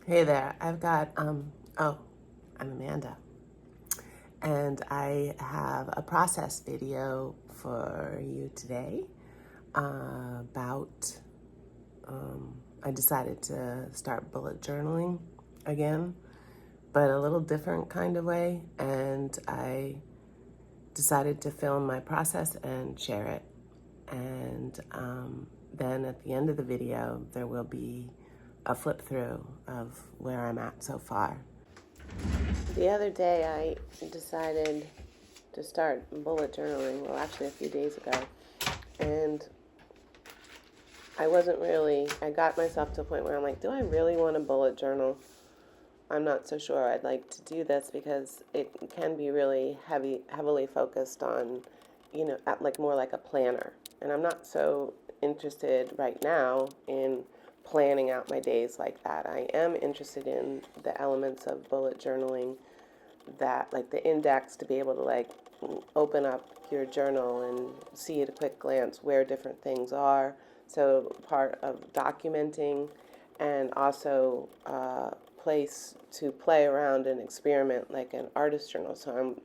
Hey there, I've got, I'm Amanda, and I have a process video for you today about, I decided to start bullet journaling again, but a little different kind of way, and I decided to film my process and share it. And then at the end of the video, there will be a flip through of where I'm at so far. The other day, I decided to start bullet journaling, well, actually a few days ago, and I got myself to a point where I'm like, do I really want a bullet journal? I'm not so sure I'd like to do this because it can be really heavily focused on, more like a planner. And I'm not so interested right now in planning out my days like that. I am interested in the elements of bullet journaling, that like the index, to be able to like open up your journal and see at a quick glance where different things are. So part of documenting, and also place to play around and experiment like an artist journal. So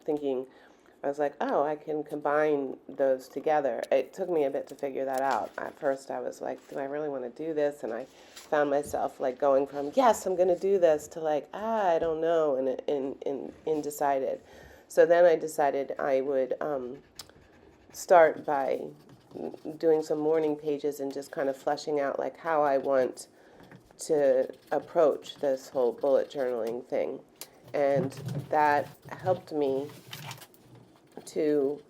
I was like, oh, I can combine those together. It took me a bit to figure that out. At first I was like, do I really want to do this? And I found myself like going from, yes, I'm going to do this, to like, I don't know, and undecided. So then I decided I would start by doing some morning pages and just kind of fleshing out like how I want to approach this whole bullet journaling thing. And that helped me to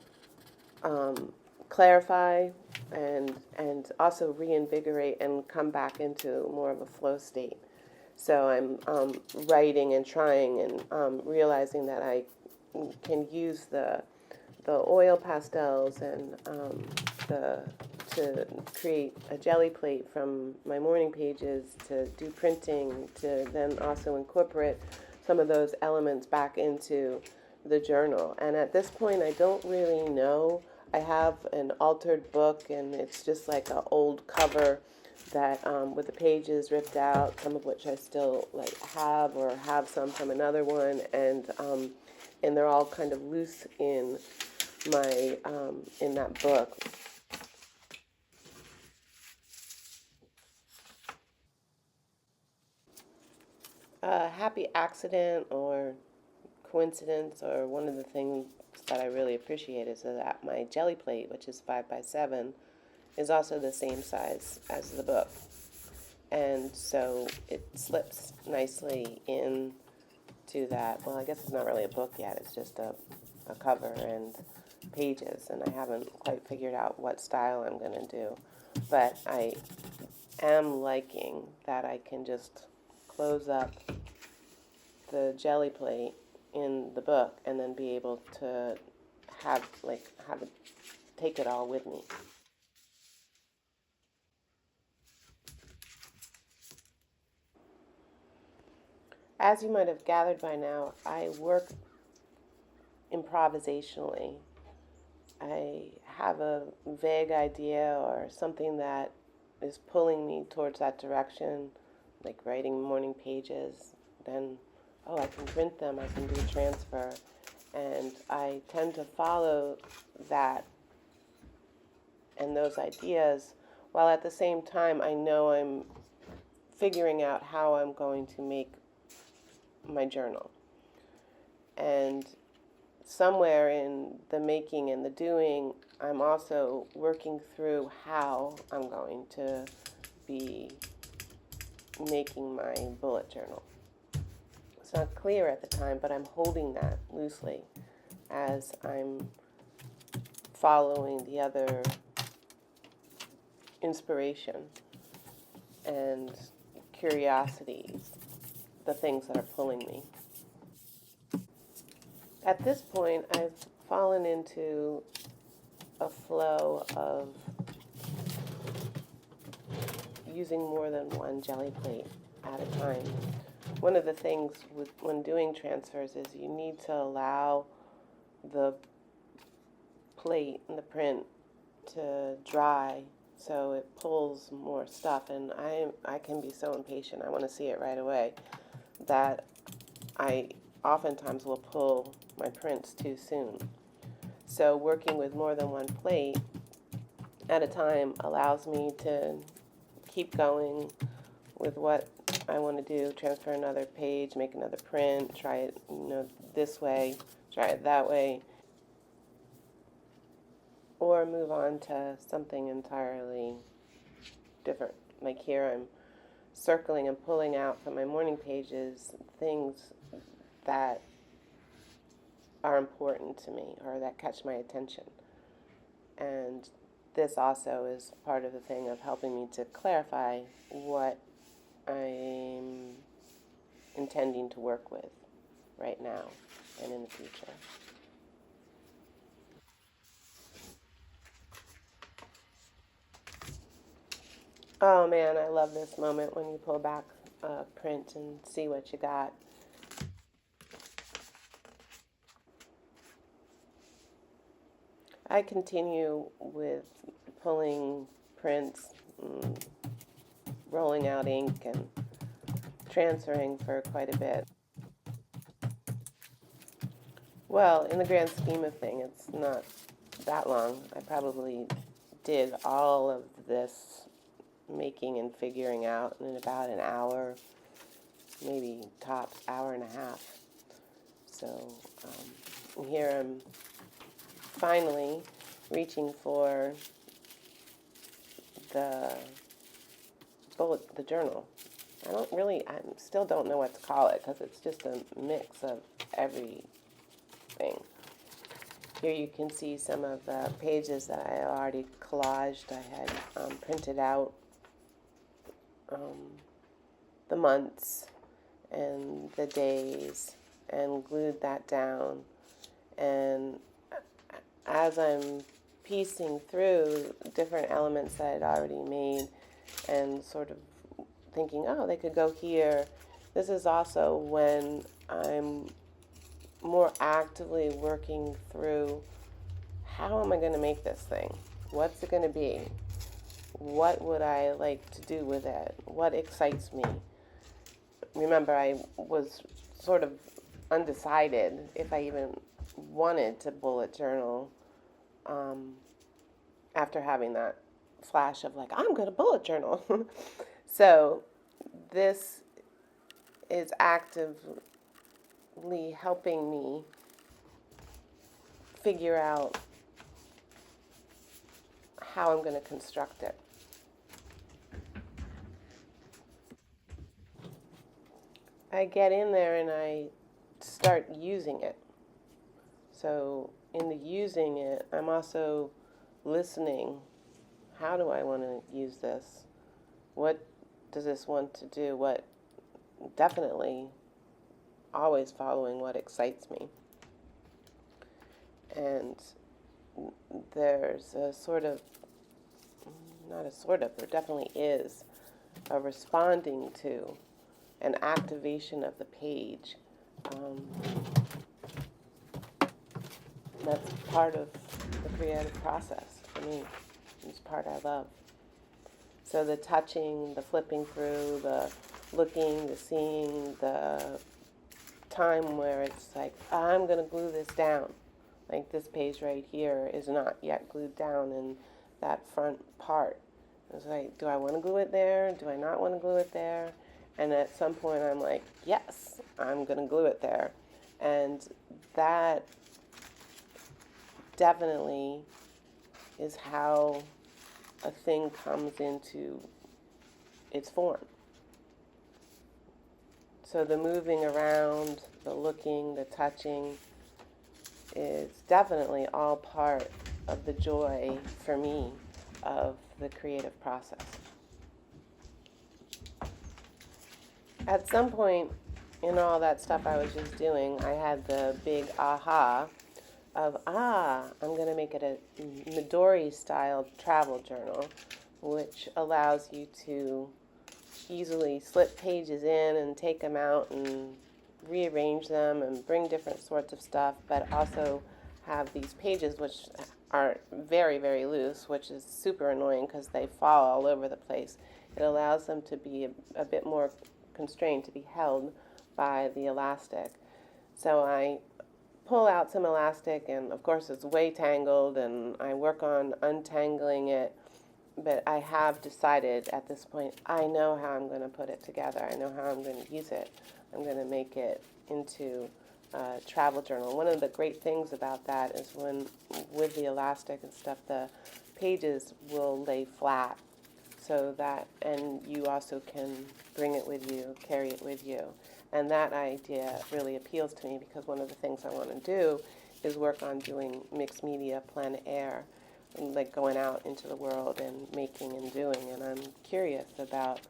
clarify and also reinvigorate and come back into more of a flow state. So I'm writing and trying and realizing that I can use the oil pastels and to create a jelly plate from my morning pages, to do printing, to then also incorporate some of those elements back into the journal. And at this point, I don't really know. I have an altered book, and it's just like an old cover that with the pages ripped out, some of which I still like have, or have some from another one, and they're all kind of loose in my in that book. A happy accident or coincidence, or one of the things that I really appreciate, is that my jelly plate, which is 5x7, is also the same size as the book. And so it slips nicely into that. Well, I guess it's not really a book yet, it's just a cover and pages, and I haven't quite figured out what style I'm going to do. But I am liking that I can just close up the jelly plate in the book and then be able to have it, take it all with me. As you might have gathered by now, I work improvisationally. I have a vague idea or something that is pulling me towards that direction, like writing morning pages. Then, oh, I can print them, I can do transfer. And I tend to follow that and those ideas, while at the same time I know I'm figuring out how I'm going to make my journal. And somewhere in the making and the doing, I'm also working through how I'm going to be making my bullet journal. It's not clear at the time, but I'm holding that loosely as I'm following the other inspiration and curiosities, the things that are pulling me. At this point, I've fallen into a flow of using more than one jelly plate at a time. One of the things when doing transfers is you need to allow the plate and the print to dry so it pulls more stuff, and I can be so impatient. I want to see it right away. that I oftentimes will pull my prints too soon. So working with more than one plate at a time allows me to keep going with what I want to do, transfer another page, make another print, try it, this way, try it that way, or move on to something entirely different. Like here, I'm circling and pulling out from my morning pages things that are important to me or that catch my attention. And this also is part of the thing of helping me to clarify what I'm intending to work with right now and in the future. Oh man, I love this moment when you pull back a print and see what you got. I continue with pulling prints, rolling out ink, and transferring for quite a bit. Well, in the grand scheme of things, it's not that long. I probably did all of this making and figuring out in about an hour, maybe tops hour and a half. So here I'm finally reaching for the the journal. I still don't know what to call it because it's just a mix of everything. Here you can see some of the pages that I already collaged. I had printed out the months and the days and glued that down. And as I'm piecing through different elements that I'd already made and sort of thinking, oh, they could go here, this is also when I'm more actively working through how am I going to make this thing? What's it going to be? What would I like to do with it? What excites me? Remember, I was sort of undecided if I even wanted to bullet journal after having that flash of like, I'm going to bullet journal. So this is actively helping me figure out how I'm going to construct it. I get in there and I start using it. So in the using it, I'm also listening. How do I want to use this? What does this want to do? What definitely always following what excites me. And there's a sort of, not a sort of, there definitely is a responding to an activation of the page. That's part of the creative process for me. It's part I love. So the touching, the flipping through, the looking, the seeing, the time where it's like, I'm going to glue this down. Like this page right here is not yet glued down in that front part. It's like, do I want to glue it there? Do I not want to glue it there? And at some point I'm like, yes, I'm going to glue it there. And that definitely is how a thing comes into its form. So the moving around, the looking, the touching is definitely all part of the joy for me of the creative process. At some point in all that stuff I was just doing, I had the big aha of, I'm going to make it a Midori style travel journal, which allows you to easily slip pages in and take them out and rearrange them and bring different sorts of stuff, but also have these pages which are very, very loose, which is super annoying because they fall all over the place. It allows them to be a bit more constrained, to be held by the elastic. So I pull out some elastic, and of course it's way tangled, and I work on untangling it. But I have decided at this point, I know how I'm going to put it together. I know how I'm going to use it. I'm going to make it into a travel journal. One of the great things about that is when, with the elastic and stuff, the pages will lay flat, so that, and you also can bring it with you, carry it with you. And that idea really appeals to me, because one of the things I want to do is work on doing mixed media plein air, like going out into the world and making and doing. And I'm curious about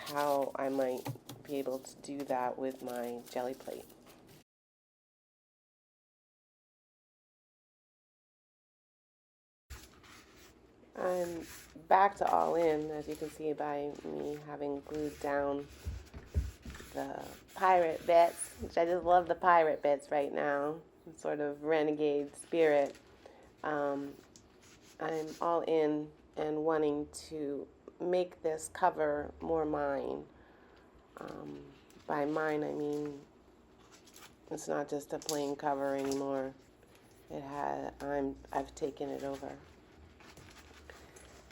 how I might be able to do that with my jelly plate. I'm back to all in, as you can see by me having glued down the pirate bits, which I just love the pirate bits right now, sort of renegade spirit. Um, I'm all in and wanting to make this cover more mine. Um, by mine, I mean it's not just a plain cover anymore. I've taken it over,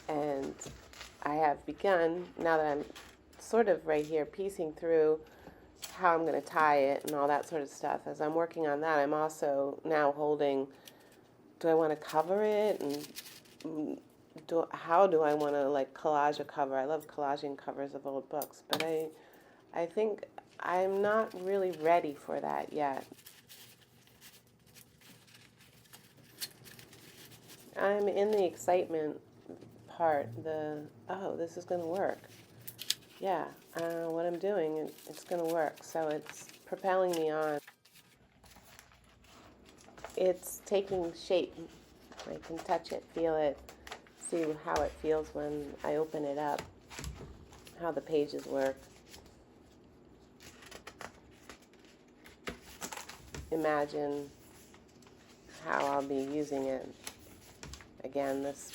and I have begun, now that I'm sort of right here piecing through how I'm going to tie it and all that sort of stuff. As I'm working on that, I'm also now holding, do I want to cover it, and how do I want to like collage a cover? I love collaging covers of old books, but I think I'm not really ready for that yet. I'm in the excitement part, oh, this is going to work. Yeah, what I'm doing, it's going to work. So it's propelling me on. It's taking shape. I can touch it, feel it, see how it feels when I open it up, how the pages work. Imagine how I'll be using it. Again, this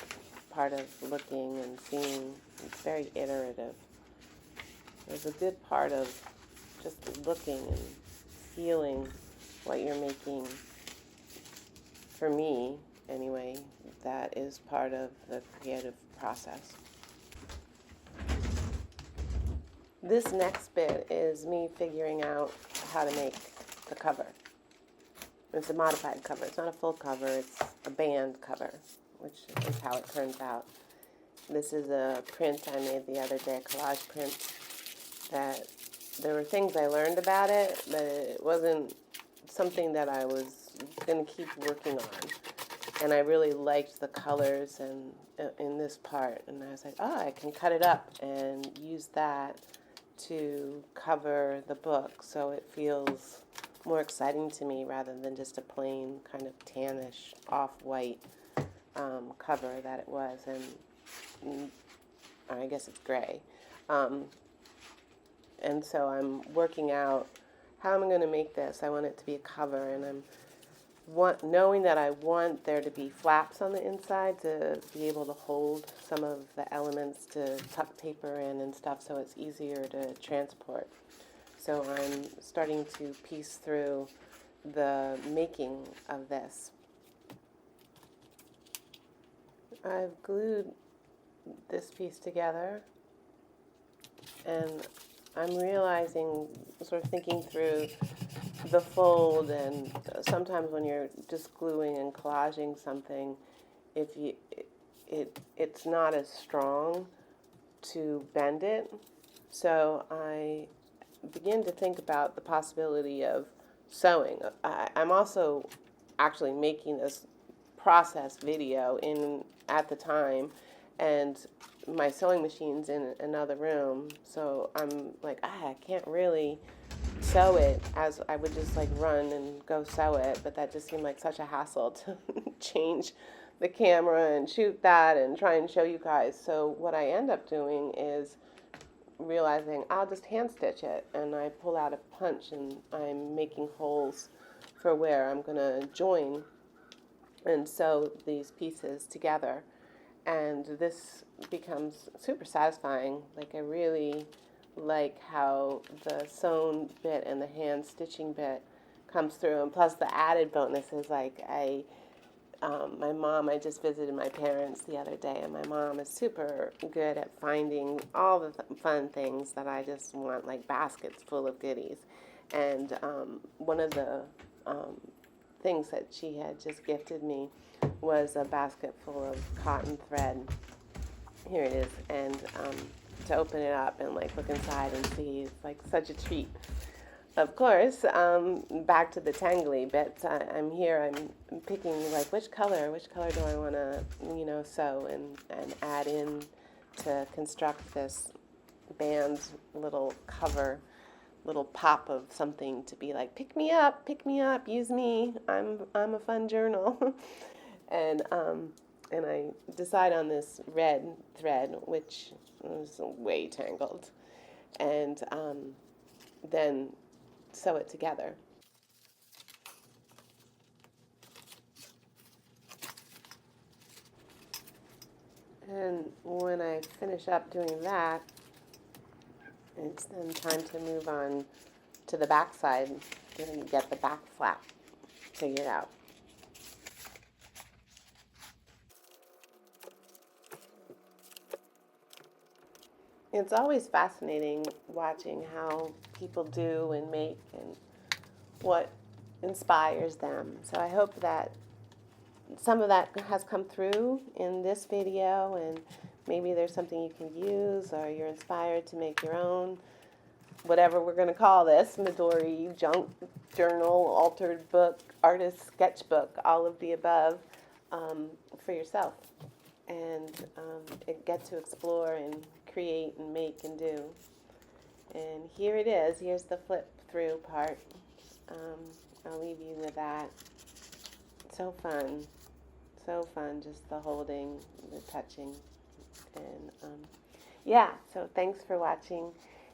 part of looking and seeing, it's very iterative. There's a good part of just looking and feeling what you're making. For me, anyway, that is part of the creative process. This next bit is me figuring out how to make the cover. It's a modified cover. It's not a full cover. It's a band cover, which is how it turns out. This is a print I made the other day, a collage print, that there were things I learned about it, but it wasn't something that I was going to keep working on. And I really liked the colors and in this part. And I was like, oh, I can cut it up and use that to cover the book, so it feels more exciting to me rather than just a plain kind of tannish off-white cover that it was. And I guess it's gray. And so I'm working out how I'm going to make this. I want it to be a cover, and I'm knowing that I want there to be flaps on the inside to be able to hold some of the elements to tuck paper in and stuff, so it's easier to transport. So I'm starting to piece through the making of this. I've glued this piece together, and I'm realizing, sort of thinking through the fold, and sometimes when you're just gluing and collaging something, it's not as strong to bend it. So I begin to think about the possibility of sewing. I'm also actually making this process video at the time, and my sewing machine's in another room, so I'm like, I can't really sew it as I would just like run and go sew it, but that just seemed like such a hassle to change the camera and shoot that and try and show you guys. So what I end up doing is realizing I'll just hand stitch it, and I pull out a punch and I'm making holes for where I'm going to join and sew these pieces together. And this becomes super satisfying. Like, I really like how the sewn bit and the hand stitching bit comes through, and plus the added bonus is like my mom, I just visited my parents the other day, and my mom is super good at finding all the fun things that I just want, like baskets full of goodies. And one of the things that she had just gifted me was a basket full of cotton thread. Here it is. And to open it up and like look inside and see, it's like such a treat. Of course, back to the tangly bits. I'm here. I'm picking like which color do I want to, sew and add in to construct this band's little cover, little pop of something to be like, pick me up, use me. I'm a fun journal, and I decide on this red thread, which is way tangled, and then sew it together. And when I finish up doing that, it's then time to move on to the back side and get the back flap figured out. It's always fascinating watching how people do and make and what inspires them. So I hope that some of that has come through in this video, and maybe there's something you can use, or you're inspired to make your own, whatever we're going to call this, Midori, junk, journal, altered book, artist sketchbook, all of the above, for yourself. And get to explore and create and make and do. And here it is. Here's the flip through part. I'll leave you with that. So fun, just the holding, the touching, and yeah, so thanks for watching.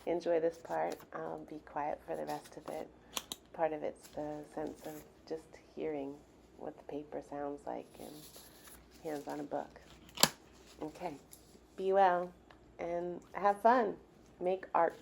Enjoy this part. I'll be quiet for the rest of it. Part of it's the sense of just hearing what the paper sounds like and hands on a book. Okay, be well and have fun. Make art.